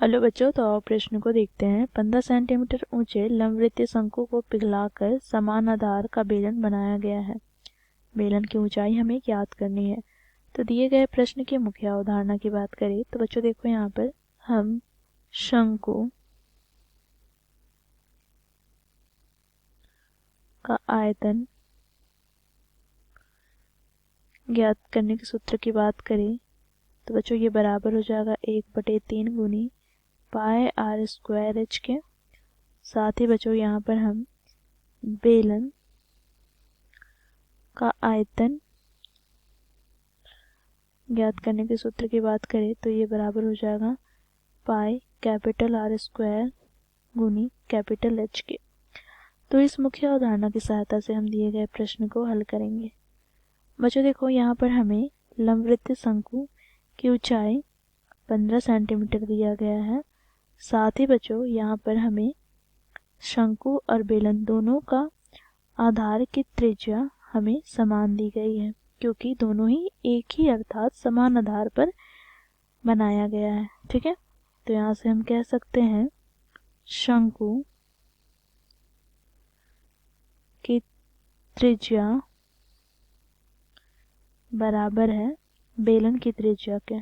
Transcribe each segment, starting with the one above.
Hello बच्चों, तो आओ प्रश्न को देखते हैं। 15 सेंटीमीटर ऊंचे लंबवृत्तीय शंकु को पिघलाकर समान आधार का बेलन बनाया गया है। बेलन की ऊंचाई हमें ज्ञात करनी है। तो दिए गए प्रश्न की मुख्य अवधारणा की बात करें तो बच्चों देखो, यहाँ पर हम शंकु का आयतन ज्ञात करने के सूत्र की बात करें तो बच्चों ये बराबर हो जाएगा 1/3 गुनी पाई आर स्क्वायर एच के। साथ ही बच्चों यहाँ पर हम बेलन का आयतन ज्ञात करने के सूत्र की बात करें तो ये बराबर हो जाएगा पाई कैपिटल आर स्क्वायर गुनी कैपिटल एच के। तो इस मुख्य अवधारणा की सहायता से हम दिए गए प्रश्न को हल करेंगे। बच्चों देखो, यहाँ पर हमें लंबवृत्तीय शंकु की ऊंचाई 15 सेंटीमीटर दिया गया है। साथ ही बच्चों यहाँ पर हमें शंकु और बेलन दोनों का आधार की त्रिज्या हमें समान दी गई है, क्योंकि दोनों ही एक ही अर्थात समान आधार पर बनाया गया है। ठीक है, तो यहाँ से हम कह सकते हैं शंकु की त्रिज्या बराबर है बेलन की त्रिज्या के।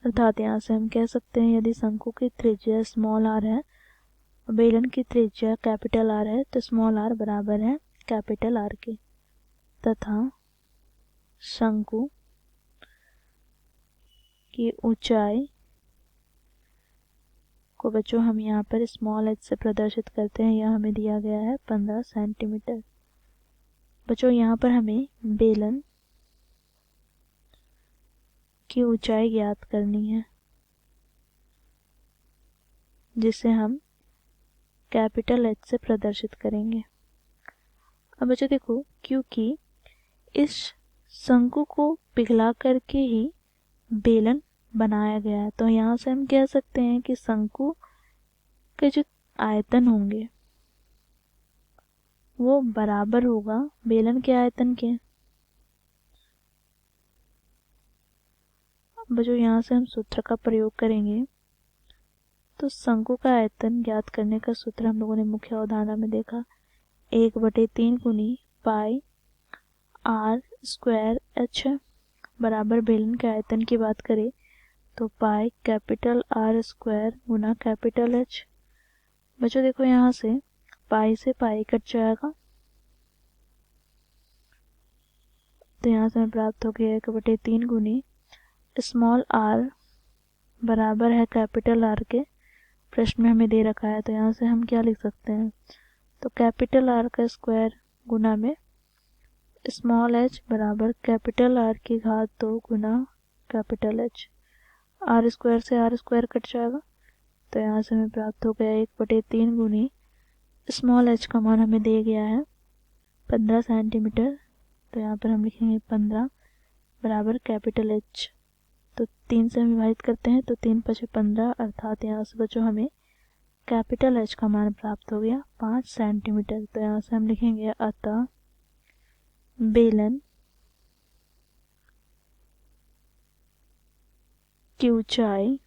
अर्थात यहाँ से हम कह सकते हैं यदि शंकु की त्रिज्या स्मॉल आर है और बेलन की त्रिज्या कैपिटल आर है तो स्मॉल आर बराबर है कैपिटल आर के, तथा शंकु की ऊंचाई को बच्चों हम यहाँ पर स्मॉल एच से प्रदर्शित करते हैं। यह हमें दिया गया है 15 सेंटीमीटर। बच्चों यहाँ पर हमें बेलन की ऊंचाई ज्ञात करनी है, जिसे हम कैपिटल एच से प्रदर्शित करेंगे। अब बच्चों देखो, क्योंकि इस शंकु को पिघला करके ही बेलन बनाया गया है तो यहाँ से हम कह सकते हैं कि शंकु के जो आयतन होंगे वो बराबर होगा बेलन के आयतन के। बच्चों यहाँ से हम सूत्र का प्रयोग करेंगे तो शंकु का आयतन ज्ञात करने का सूत्र हम लोगों ने मुख्य अवधारणा में देखा, 1/3 गुनी पाई आर स्क्वायर एच बराबर बेलन के आयतन की बात करें तो पाई कैपिटल आर स्क्वायर गुना कैपिटल एच। बच्चों देखो, यहाँ से पाई से पाई कट जाएगा तो यहाँ से हमें प्राप्त हो गया 1/3 गुनी स्मॉल आर बराबर है कैपिटल आर के। प्रश्न में हमें दे रखा है तो यहाँ से हम क्या लिख सकते हैं, तो कैपिटल आर का स्क्वायर गुना में स्मॉल एच बराबर कैपिटल आर की घात 2 गुना कैपिटल एच। आर स्क्वायर से आर स्क्वायर कट जाएगा तो यहाँ से हमें प्राप्त हो गया 1/3 गुनी स्मॉल एच का मान हमें दे गया है 15 सेंटीमीटर। तो यहाँ पर हम लिखेंगे 15 बराबर कैपिटल एच। तो 3 से हम विभाजित करते हैं तो 3 × 15 अर्थात यहाँ से बच्चों हमें कैपिटल एच का मान प्राप्त हो गया 5 सेंटीमीटर। तो यहाँ से हम लिखेंगे अतः बेलन की ऊंचाई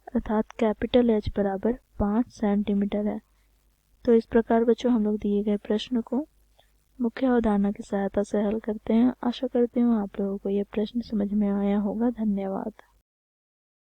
अर्थात कैपिटल एच बराबर 5 सेंटीमीटर है। तो इस प्रकार बच्चों हम लोग दिए गए प्रश्न को मुख्य अवधारणा की सहायता से हल करते हैं। आशा करती हूँ आप लोगों को यह प्रश्न समझ में आया होगा। धन्यवाद।